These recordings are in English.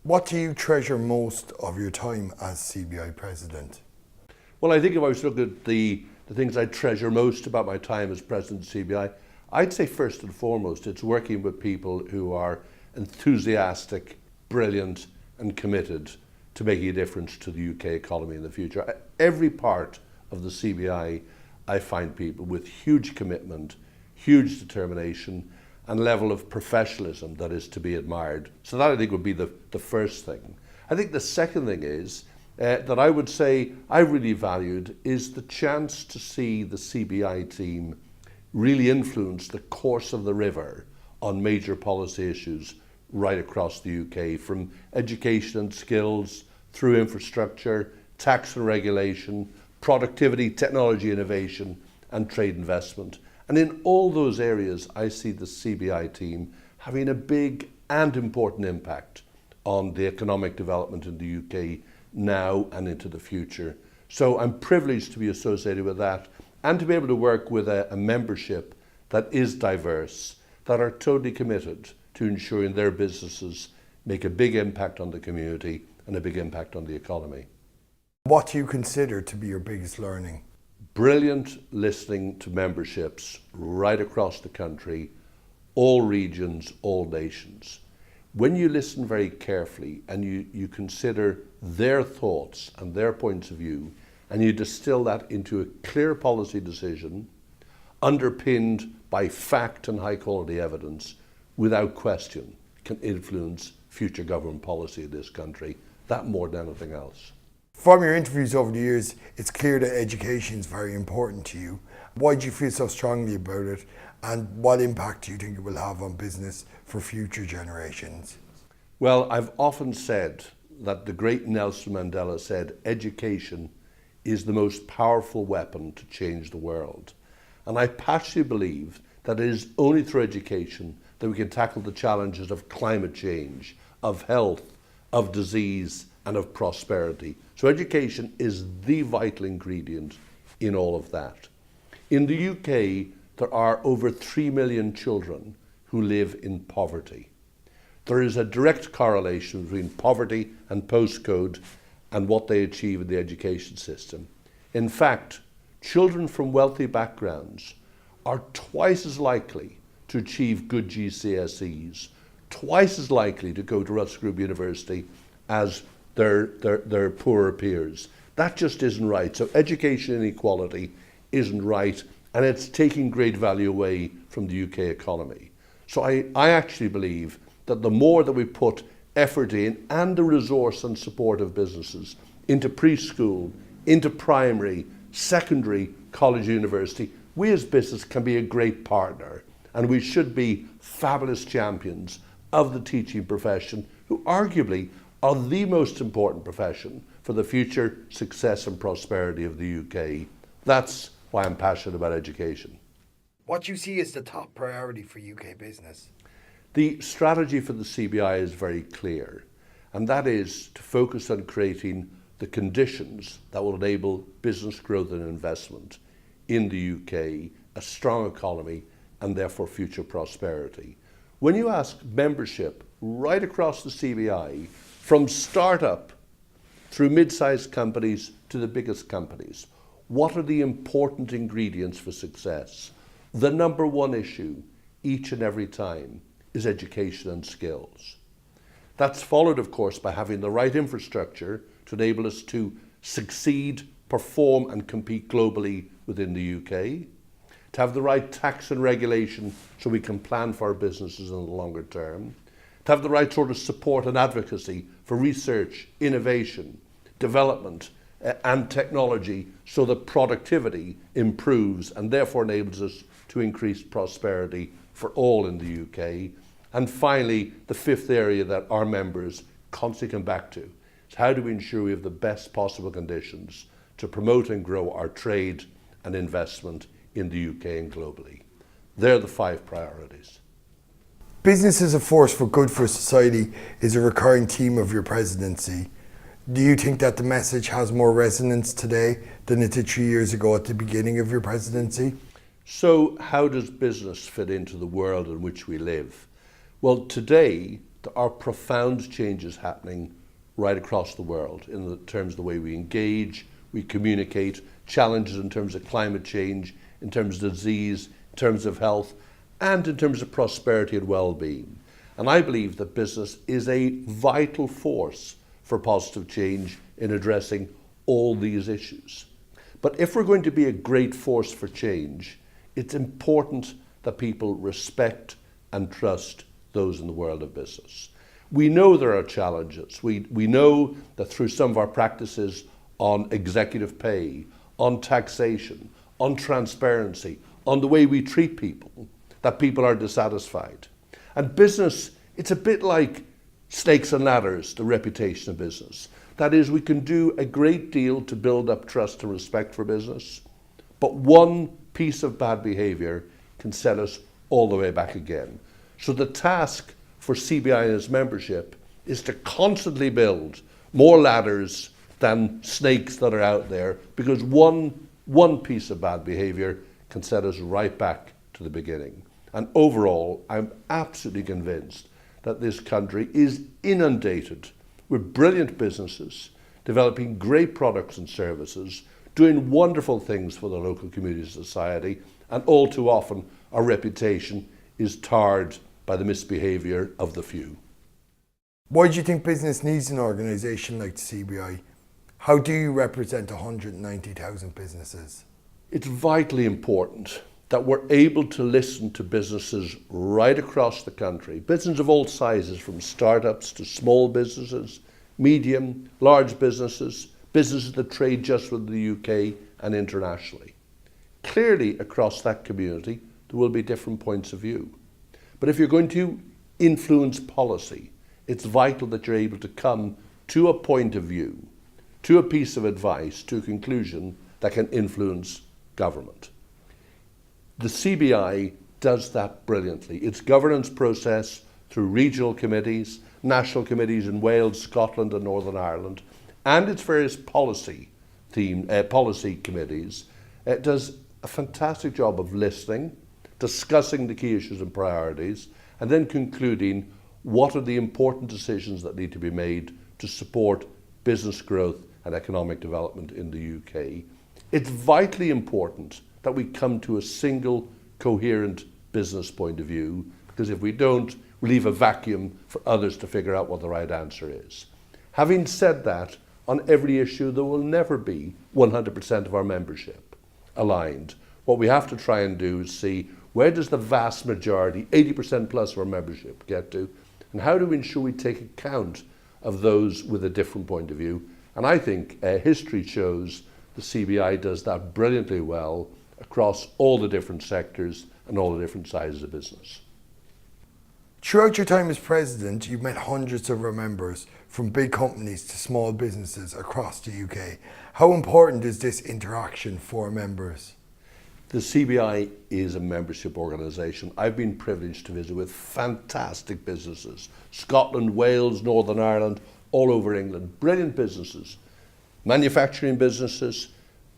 What do you treasure most of your time as CBI President? Well, I think if I was to look at the things I treasure most about my time as President of CBI, I'd say first and foremost, it's working with people who are enthusiastic, brilliant, and committed to making a difference to the UK economy in the future. Every part of the CBI, I find people with huge commitment, huge determination, and level of professionalism that is to be admired. So that I think would be the first thing. I think the second thing is that I would say I really valued is the chance to see the CBI team really influence the course of the river on major policy issues right across the UK, from education and skills, through infrastructure, tax and regulation, productivity, technology innovation, and trade investment. And in all those areas, I see the CBI team having a big and important impact on the economic development in the UK now and into the future. So I'm privileged to be associated with that and to be able to work with a membership that is diverse, that are totally committed to ensuring their businesses make a big impact on the community and a big impact on the economy. What do you consider to be your biggest learning? Brilliant listening to memberships right across the country, all regions, all nations. When you listen very carefully and you consider their thoughts and their points of view, and you distill that into a clear policy decision, underpinned by fact and high quality evidence, without question can influence future government policy in this country, that more than anything else. From your interviews over the years, it's clear that education is very important to you. Why do you feel so strongly about it, and what impact do you think it will have on business for future generations? Well, I've often said that the great Nelson Mandela said, education is the most powerful weapon to change the world. And I passionately believe that it is only through education that we can tackle the challenges of climate change, of health, of disease, and of prosperity. So education is the vital ingredient in all of that. In the UK, there are over 3 million children who live in poverty. There is a direct correlation between poverty and postcode and what they achieve in the education system. In fact, children from wealthy backgrounds are twice as likely to achieve good GCSEs, twice as likely to go to Drechsler Group University as their poorer peers. That just isn't right. So education inequality isn't right, and it's taking great value away from the UK economy. So I actually believe that the more that we put effort in, and the resource and support of businesses, into preschool, into primary, secondary, college, university, we as business can be a great partner, and we should be fabulous champions of the teaching profession, who arguably are the most important profession for the future success and prosperity of the UK. That's why I'm passionate about education. What do you see as the top priority for UK business? The strategy for the CBI is very clear, and that is to focus on creating the conditions that will enable business growth and investment in the UK, a strong economy, and therefore future prosperity. When you ask membership right across the CBI, from startup through mid-sized companies to the biggest companies, what are the important ingredients for success? The number one issue each and every time is education and skills. That's followed, of course, by having the right infrastructure to enable us to succeed, perform, and compete globally within the UK, to have the right tax and regulation so we can plan for our businesses in the longer term, to have the right sort of support and advocacy for research, innovation, development, and technology so that productivity improves and therefore enables us to increase prosperity for all in the UK. And finally, the fifth area that our members constantly come back to is how do we ensure we have the best possible conditions to promote and grow our trade and investment in the UK and globally. They're the 5 priorities. Business as a force for good for society is a recurring theme of your presidency. Do you think that the message has more resonance today than it did 3 years ago at the beginning of your presidency? So how does business fit into the world in which we live? Well, today, there are profound changes happening right across the world in terms of the way we engage, we communicate, challenges in terms of climate change, in terms of disease, in terms of health, and in terms of prosperity and well-being. And I believe that business is a vital force for positive change in addressing all these issues. But if we're going to be a great force for change, it's important that people respect and trust those in the world of business. We know there are challenges. We know that through some of our practices on executive pay, on taxation, on transparency, on the way we treat people, that people are dissatisfied. And business, it's a bit like snakes and ladders, the reputation of business. That is, we can do a great deal to build up trust and respect for business, but one piece of bad behavior can set us all the way back again. So the task for CBI and its membership is to constantly build more ladders than snakes that are out there, because one piece of bad behavior can set us right back to the beginning. And overall, I'm absolutely convinced that this country is inundated with brilliant businesses, developing great products and services, doing wonderful things for the local community and society, and all too often our reputation is tarred by the misbehaviour of the few. Why do you think business needs an organisation like the CBI? How do you represent 190,000 businesses? It's vitally important that we're able to listen to businesses right across the country, businesses of all sizes, from startups to small businesses, medium, large businesses, businesses that trade just with the UK and internationally. Clearly, across that community, there will be different points of view. But if you're going to influence policy, it's vital that you're able to come to a point of view, to a piece of advice, to a conclusion that can influence government. The CBI does that brilliantly. Its governance process through regional committees, national committees in Wales, Scotland and Northern Ireland, and its various policy committees, does a fantastic job of listening, discussing the key issues and priorities, and then concluding what are the important decisions that need to be made to support business growth and economic development in the UK. It's vitally important that we come to a single, coherent business point of view, because if we don't, we leave a vacuum for others to figure out what the right answer is. Having said that, on every issue there will never be 100% of our membership aligned. What we have to try and do is see where does the vast majority, 80% plus of our membership, get to, and how do we ensure we take account of those with a different point of view. And I think history shows the CBI does that brilliantly well across all the different sectors and all the different sizes of business. Throughout your time as president, you've met hundreds of our members, from big companies to small businesses across the UK. How important is this interaction for members? The CBI is a membership organisation. I've been privileged to visit with fantastic businesses, Scotland, Wales, Northern Ireland, all over England, brilliant businesses, manufacturing businesses,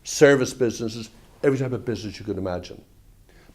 service businesses, every type of business you could imagine.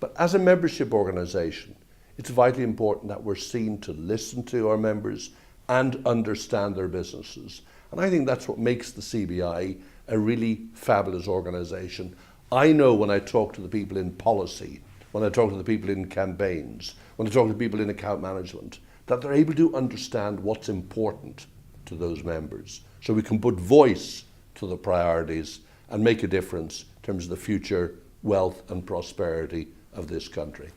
But as a membership organisation, it's vitally important that we're seen to listen to our members and understand their businesses. And I think that's what makes the CBI a really fabulous organisation. I know when I talk to the people in policy, when I talk to the people in campaigns, when I talk to people in account management, that they're able to understand what's important to those members, so we can put voice to the priorities and make a difference in terms of the future wealth and prosperity of this country.